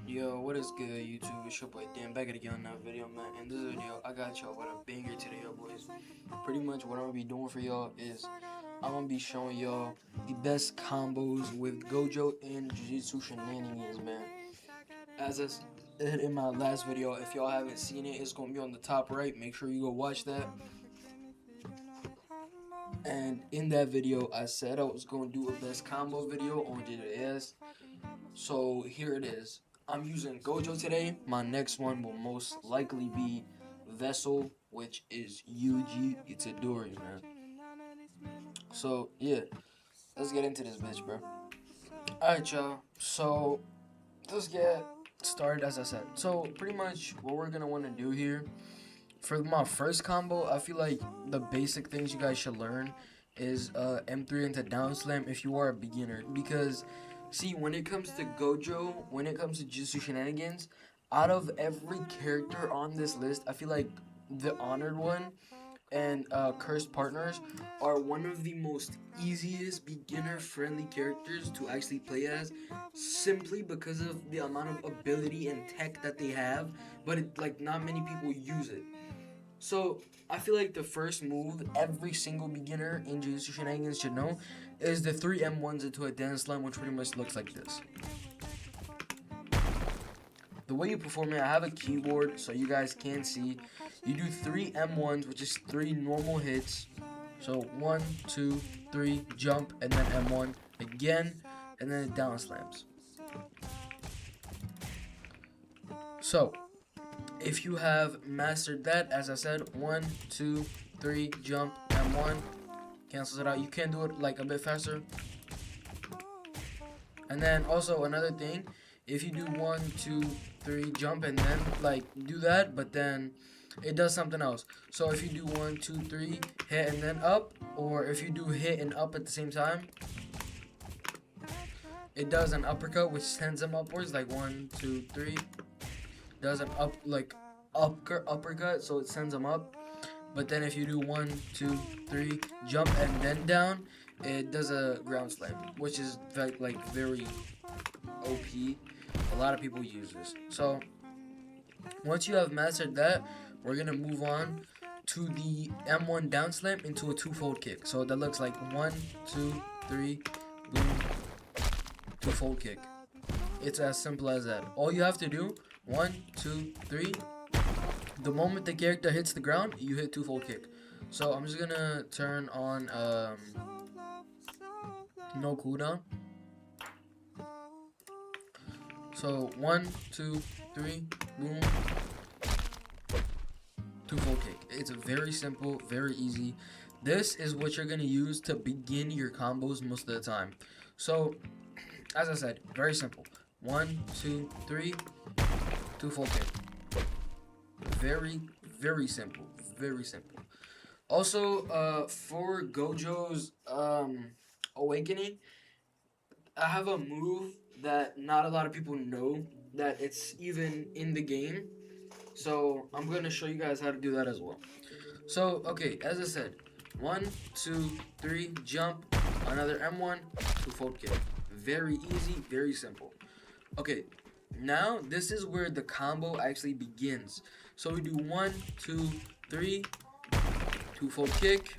Yo, what is good, YouTube? It's your boy Dan back again on another video, man. In this video, I got y'all with a banger today, yo, boys. Pretty much what I'm gonna be doing for y'all is I'm gonna be showing y'all the best combos with Gojo and Jujutsu Shenanigans, man. As I said in my last video, if y'all haven't seen it, it's gonna be on the top right. Make sure you go watch that. And in that video, I said I was gonna do a best combo video on JJS. So here it is. I'm using Gojo today. My next one will most likely be Vessel, which is Yuji Itadori, man. So yeah, let's get into this bitch, bro. Alright, y'all. So let's get started as I said. So pretty much what we're gonna want to do here for my first combo, I feel like the basic things you guys should learn is M3 into down slam if you are a beginner, because see, when it comes to Gojo, when it comes to Jujutsu Shenanigans, out of every character on this list, I feel like the Honored One and Cursed Partners are one of the most easiest beginner-friendly characters to actually play as, simply because of the amount of ability and tech that they have, but like not many people use it. So I feel like the first move every single beginner in Jujutsu Shenanigans should know is the 3 M1s into a dance slam, which pretty much looks like this. The way you perform it, I have a keyboard so you guys can see. You do 3 M1s, which is 3 normal hits. So 1, 2, 3, jump, and then M1 again, and then it down slams. So if you have mastered that, as I said, 1, 2, 3, jump, M1, cancels it out. You can do it like a bit faster. And then also another thing, if you do 1, 2, 3, jump, and then like do that, but then it does something else. So if you do 1, 2, 3, hit and then up, or if you do hit and up at the same time, it does an uppercut which sends them upwards, like 1, 2, 3. Does an uppercut, so it sends them up. But then if you do 1, 2, 3, jump and then down, it does a ground slam, which is like very OP. A lot of people use this. So once you have mastered that, we're gonna move on to the M1 down slam into a 2-fold kick. So that looks like 1, 2, 3, boom, 2-fold kick. It's as simple as that. All you have to do, 1, 2, 3. The moment the character hits the ground, you hit 2-fold kick. So I'm just gonna turn on no cooldown. So 1, 2, 3, boom, 2-fold kick. It's very simple, very easy. This is what you're gonna use to begin your combos most of the time. So as I said, very simple. 1, 2, 3, 2-fold kick. Very, very simple. Very simple. Also, for Gojo's awakening, I have a move that not a lot of people know that it's even in the game. So I'm gonna show you guys how to do that as well. So okay, as I said, 1, 2, 3, jump, another M1, 2-fold kick. Very easy, very simple. Okay, now this is where the combo actually begins. So we do 1, 2, 3, 2-fold kick,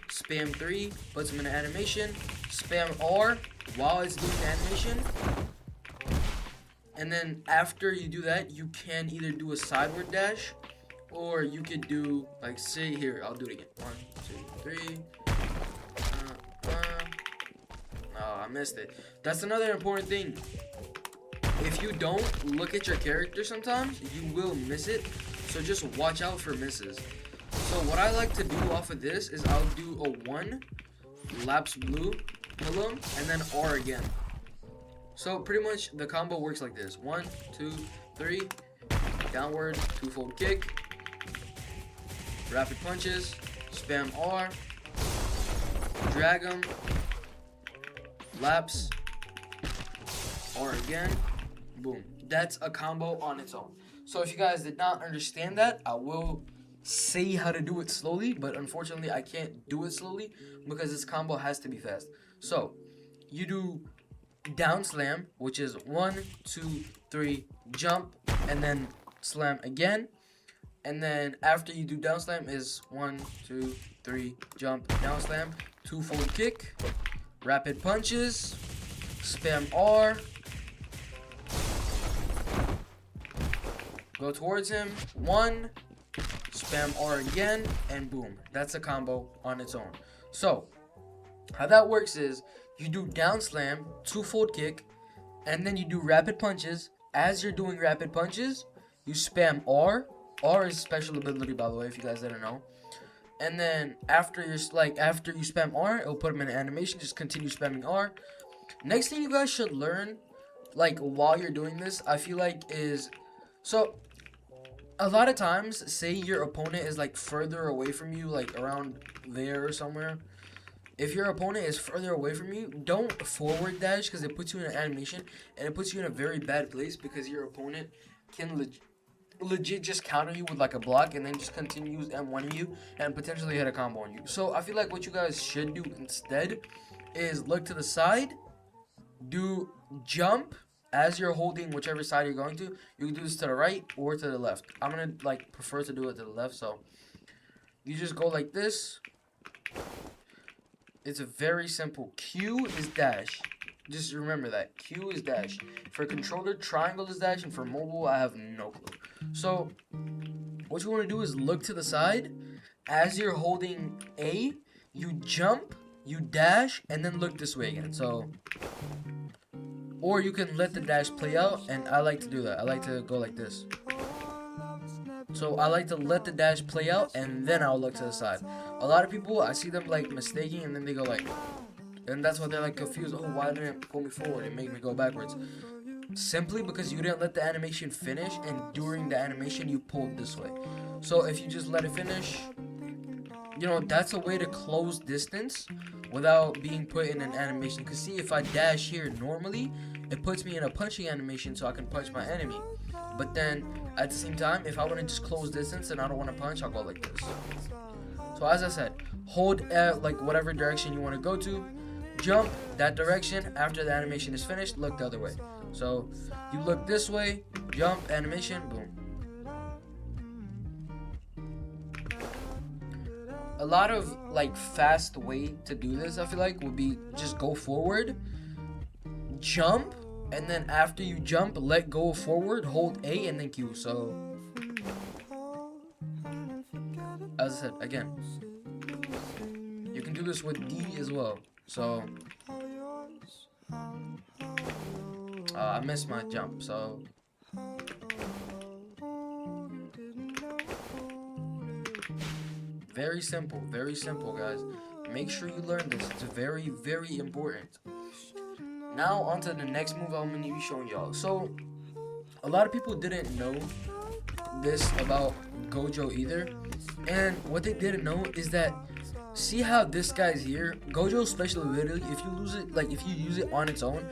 spam 3, puts him in an animation, spam R while it's doing the animation, and then after you do that, you can either do a sideward dash, or you could do, like, say here, I'll do it again. 1, 2, 3. Oh, I missed it. That's another important thing. If you don't look at your character sometimes, you will miss it. So just watch out for misses. So what I like to do off of this is I'll do a 1, lapse blue, pillow, and then R again. So pretty much the combo works like this. 1, 2, 3, downward, 2-fold kick, rapid punches, spam R, drag him, lapse, R again, boom. That's a combo on its own. So if you guys did not understand that, I will say how to do it slowly, but unfortunately I can't do it slowly because this combo has to be fast. So you do down slam, which is 1, 2, 3, jump, and then slam again. And then after you do down slam is 1, 2, 3, jump, down slam, 2-fold kick, rapid punches, spam R, go towards him, 1, spam R again, and boom. That's a combo on its own. So, how that works is you do down slam, 2-fold kick, and then you do rapid punches. As you're doing rapid punches, you spam R. R is special ability, by the way, if you guys didn't know. And then after you spam R, it'll put him in an animation. Just continue spamming R. Next thing you guys should learn, like while you're doing this, I feel like is so. A lot of times, say your opponent is like further away from you, like around there or somewhere. If your opponent is further away from you, don't forward dash because it puts you in an animation and it puts you in a very bad place because your opponent can legit just counter you with like a block and then just continues M1 you and potentially hit a combo on you. So I feel like what you guys should do instead is look to the side, do jump as you're holding whichever side you're going to. You can do this to the right or to the left. I'm gonna like prefer to do it to the left, so you just go like this. It's a very simple. Q is dash. Just remember that. Q is dash. For controller, triangle is dash, and for mobile, I have no clue. So, what you want to do is look to the side. As you're holding A, you jump, you dash, and then look this way again. So, or you can let the dash play out, and I like to do that. I like to go like this. So I like to let the dash play out, and then I'll look to the side. A lot of people, I see them like mistaking, and then they go like, and that's why they're like confused. Oh, why didn't it pull me forward? It made me go backwards. Simply because you didn't let the animation finish, and during the animation you pulled this way. So if you just let it finish, you know, that's a way to close distance without being put in an animation. Because see, if I dash here normally, it puts me in a punching animation so I can punch my enemy. But then at the same time, if I want to just close distance and I don't want to punch, I'll go like this. So as I said, hold like whatever direction you want to go to, jump that direction. After the animation is finished, look the other way. So you look this way, jump, animation, boom. A lot of like fast way to do this, I feel like, would be just go forward, jump, and then after you jump, let go forward, hold A, and then Q. So as I said, again, you can do this with D as well. So I missed my jump, so very simple, guys. Make sure you learn this. It's very, very important. Now on to the next move I'm going to be showing y'all. So a lot of people didn't know this about Gojo either, and what they didn't know is that, see how this guy's here, Gojo's special ability, if you use it on its own,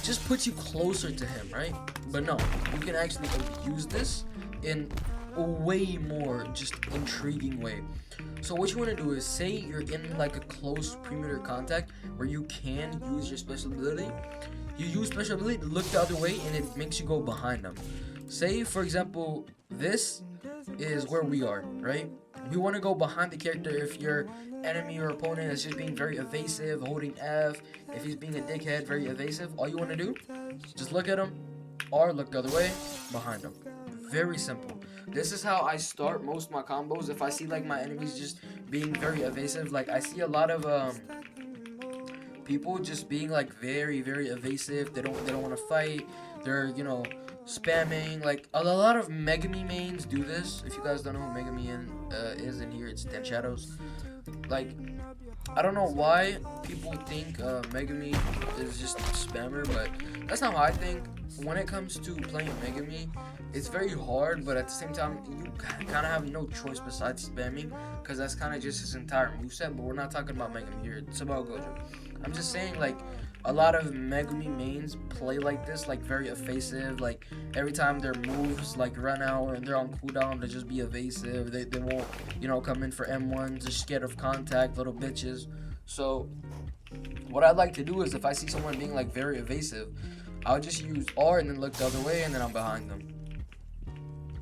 just puts you closer to him, right? But no, you can actually use this in a way more just intriguing way. So what you want to do is, say you're in like a close perimeter contact where you can use your special ability. You use special ability to look the other way, and it makes you go behind them. Say for example, this is where we are, right? We want to go behind the character if your enemy or opponent is just being very evasive, holding F. If he's being a dickhead, very evasive, all you want to do, just look at him, or look the other way, behind him. Very simple. This is how I start most of my combos. If I see like my enemies just being very evasive, like I see a lot of people just being like very, very evasive. They don't want to fight. They're, you know, spamming. Like a lot of Megami mains do this. If you guys don't know who Megami is in here, it's 10 Shadows. Like, I don't know why people think Megami is just a spammer, but that's not how I think. When it comes to playing Megami, it's very hard, but at the same time, you kind of have no choice besides spamming, because that's kind of just his entire moveset. But we're not talking about Megami here. It's about Gojo. I'm just saying, like, a lot of Megami mains play like this, like very evasive. Like every time their moves like run out or they're on cooldown, they just be evasive. They won't, you know, come in for M1s. They're scared of contact, little bitches. So what I like to do is if I see someone being like very evasive, I'll just use R and then look the other way, and then I'm behind them.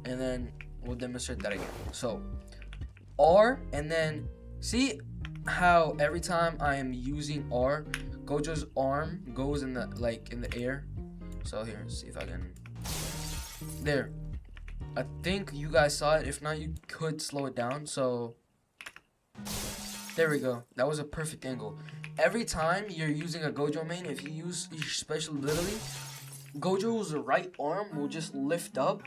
And then we'll demonstrate that again. So R, and then see how every time I am using R, Gojo's arm goes in the air. So here, let's see if I can. There. I think you guys saw it. If not, you could slow it down. So there we go. That was a perfect angle. Every time you're using a Gojo main, if you use your special ability, Gojo's right arm will just lift up,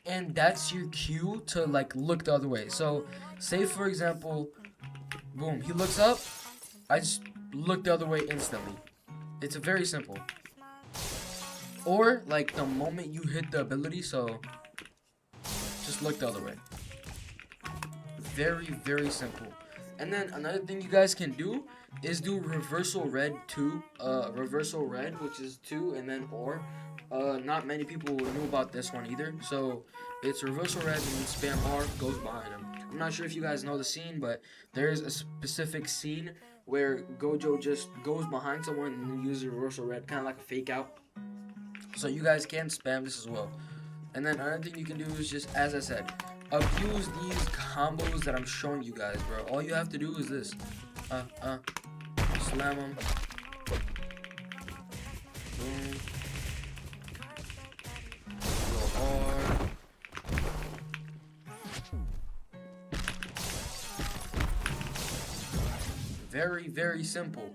and that's your cue to like look the other way. So say for example, boom, he looks up, I just look the other way instantly. It's very simple. Or like the moment you hit the ability, so just look the other way. Very, very simple. And then another thing you guys can do is do reversal red 2, reversal red, which is 2 and then or. Not many people knew about this one either. So it's reversal red and spam R goes behind him. I'm not sure if you guys know the scene, but there's a specific scene where Gojo just goes behind someone and uses reversal red, kind of like a fake out. So you guys can spam this as well. And then another thing you can do is just, as I said, abuse these combos that I'm showing you guys, bro. All you have to do is this. Slam them. Boom. Go hard. Very, very simple.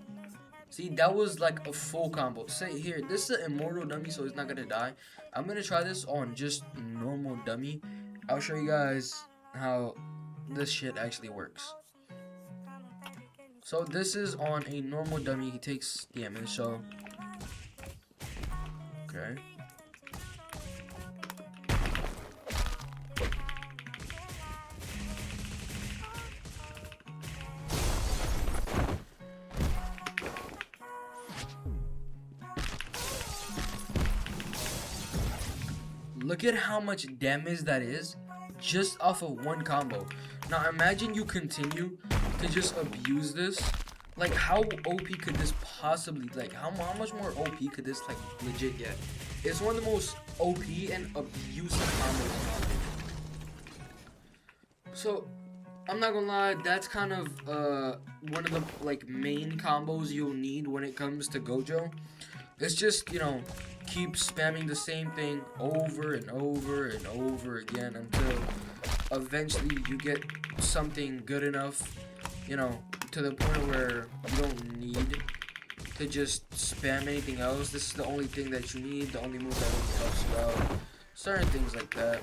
See, that was like a full combo. Say here, this is an immortal dummy, so it's not gonna die. I'm gonna try this on just normal dummy. I'll show you guys how this shit actually works. So this is on a normal dummy. He takes damage, so okay. Look at how much damage that is just off of one combo. Now imagine you continue to just abuse this. Like how OP could this possibly, like how much more OP could this like legit get? It's one of the most OP and abusive combos. So I'm not gonna lie, that's kind of one of the like main combos you'll need when it comes to Gojo. It's just, you know, keep spamming the same thing over and over and over again until eventually you get something good enough, you know, to the point where you don't need to just spam anything else. This is the only thing that you need, the only move that really helps you out. Certain things like that.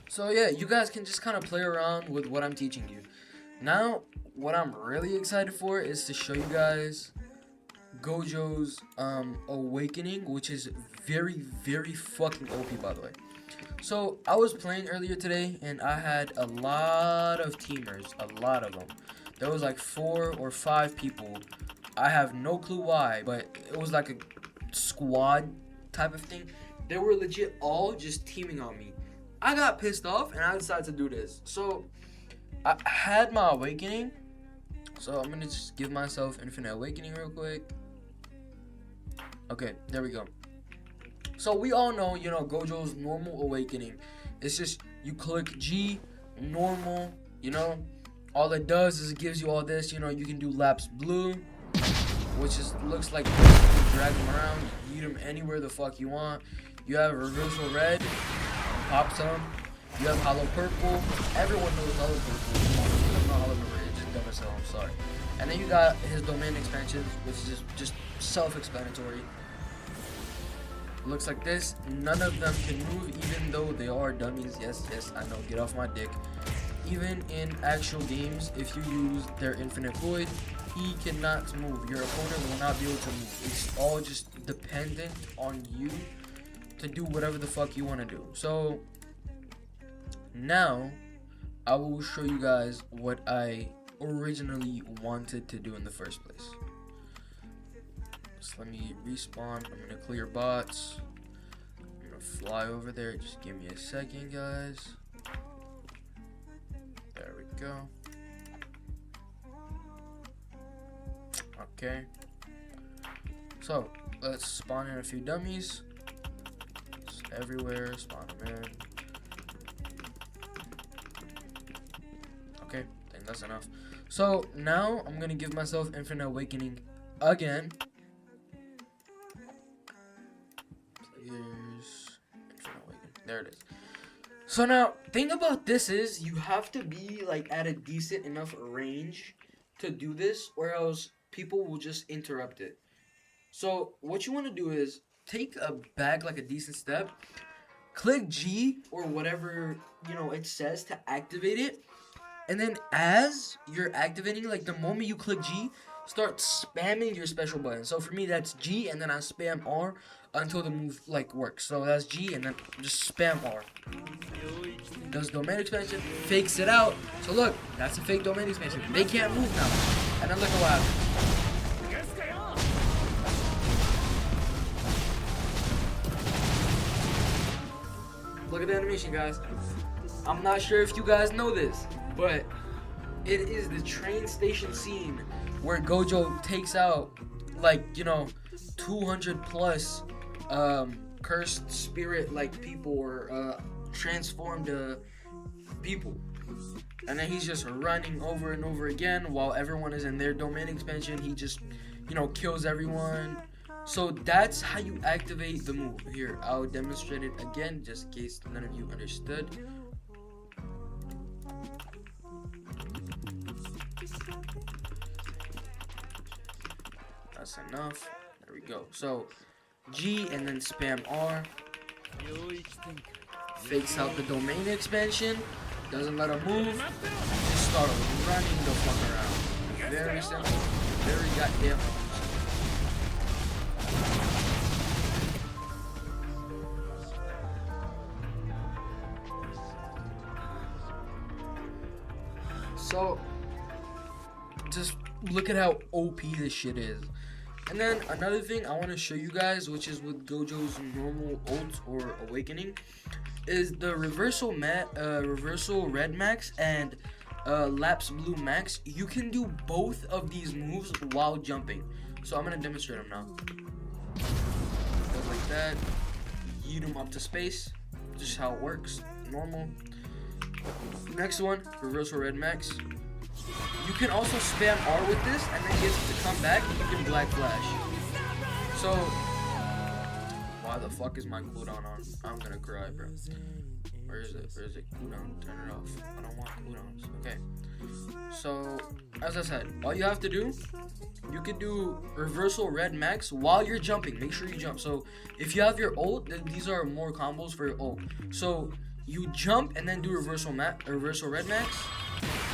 So yeah, you guys can just kind of play around with what I'm teaching you. Now, what I'm really excited for is to show you guys Gojo's awakening, which is very, very fucking OP, by the way. So I was playing earlier today and I had a lot of teamers, a lot of them. There was like 4 or 5 people. I have no clue why, but it was like a squad type of thing. They were legit all just teaming on me. I got pissed off and I decided to do this. So I had my awakening. So I'm gonna just give myself infinite awakening real quick. Okay, there we go. So we all know, you know, Gojo's normal awakening. It's just you click G, normal, you know. All it does is it gives you all this, you know, you can do lapse blue, which is looks like you drag him around, you eat him anywhere the fuck you want. You have reversal red, pop some. You have hollow purple. Everyone knows hollow purple. I'm not hollow purple, it's just dumb as hell, I'm sorry. And then you got his domain expansions, which is just self-explanatory. Looks like this. None of them can move, even though they are dummies. Yes, I know, get off my dick. Even in actual games, if you use their infinite void, he cannot move. Your opponent will not be able to move. It's all just dependent on you to do whatever the fuck you want to do. So now I will show you guys what I originally wanted to do in the first place. So let me respawn. I'm gonna clear bots. I'm gonna fly over there. Just give me a second, guys. There we go. Okay. So, let's spawn in a few dummies. Just everywhere, spawn them in. Okay, I think that's enough. So, now I'm gonna give myself Infinite Awakening again. Here's Infinite Awakening. There it is. So now, thing about this is, you have to be like at a decent enough range to do this, or else people will just interrupt it. So what you want to do is take a back like a decent step, click G or whatever it says to activate it, and then as you're activating, like the moment you click G, start spamming your special button. So for me, that's G, and then I spam R until the move like works. So that's G, and then just spam R. Does domain expansion, fakes it out. So look, that's a fake domain expansion. They can't move now. And then look at what happens. Look at the animation, guys. I'm not sure if you guys know this, but it is the train station scene where Gojo takes out like 200 plus cursed spirit like people or transformed people, and then he's just running over and over again while everyone is in their domain expansion. He just kills everyone. So that's how you activate the move. Here, I'll demonstrate it again just in case none of you understood. That's enough. There we go. So G and then spam R. Fakes out the domain expansion. Doesn't let him move. Just start running the fuck around. Very simple. Very goddamn. So, just look at how OP this shit is. And then another thing I want to show you guys, which is with Gojo's normal ult or awakening, is the reversal red max and lapse blue max. You can do both of these moves while jumping. So I'm gonna demonstrate them now. Goes like that. Yeet them up to space. Just how it works. Normal. Next one, reversal red max. You can also spam R with this and then get it to come back and you can black flash. So, why the fuck is my cooldown on? I'm gonna cry, bro. Where is it? Where is it? Cooldown. Turn it off. I don't want cooldowns. Okay. So, as I said, all you have to do, you can do reversal red max while you're jumping. Make sure you jump. So, if you have your ult, then these are more combos for your ult. So, you jump and then do reversal red max,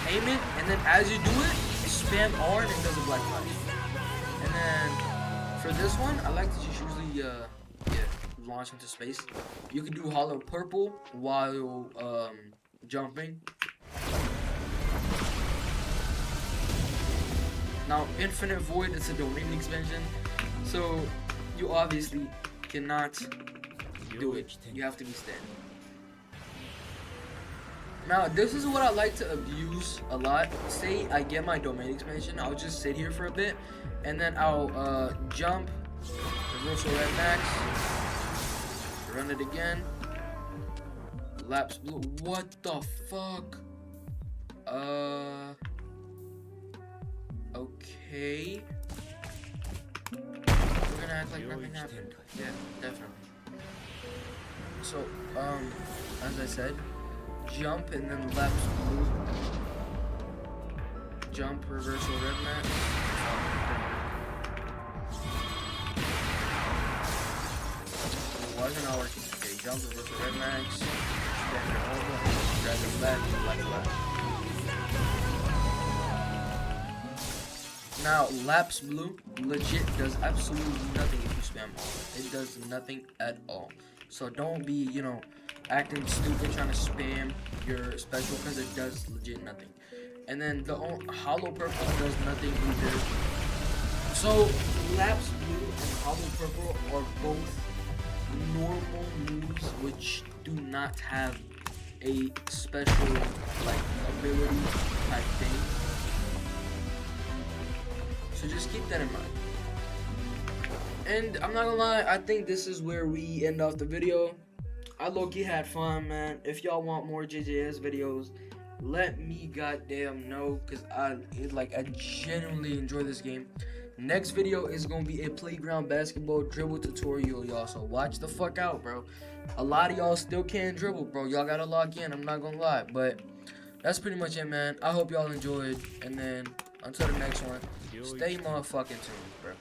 aim it, and then as you do it, spam R and it does a black flash. And then for this one, I like to just usually launch into space. You can do hollow purple while jumping. Now infinite void, it's a domain expansion, so you obviously cannot do it. You have to be standing. Now, this is what I like to abuse a lot. Say I get my domain expansion, I'll just sit here for a bit, and then I'll jump, reversal red max, run it again, lapse blue. What the fuck? Okay. We're gonna act like nothing happened. Yeah, definitely. So, as I said, jump and then left blue. Jump, reversal red max. Why is it not working? Okay, jump, reversal red max. Spam your over, drag it back, black flash. Now, lapse blue legit does absolutely nothing if you spam all. It does nothing at all. So don't be, acting stupid trying to spam your special because it does legit nothing. And then the hollow purple does nothing either. So lapse blue and hollow purple are both normal moves which do not have a special like ability type thing. So just keep that in mind. And I'm not gonna lie, I think this is where we end off the video. I low-key had fun, man. If y'all want more JJS videos, let me goddamn know, cause I genuinely enjoy this game. Next video is gonna be a playground basketball dribble tutorial, y'all. So watch the fuck out, bro. A lot of y'all still can't dribble, bro. Y'all gotta log in. I'm not gonna lie, but that's pretty much it, man. I hope y'all enjoyed, and then until the next one, stay motherfucking tuned, bro.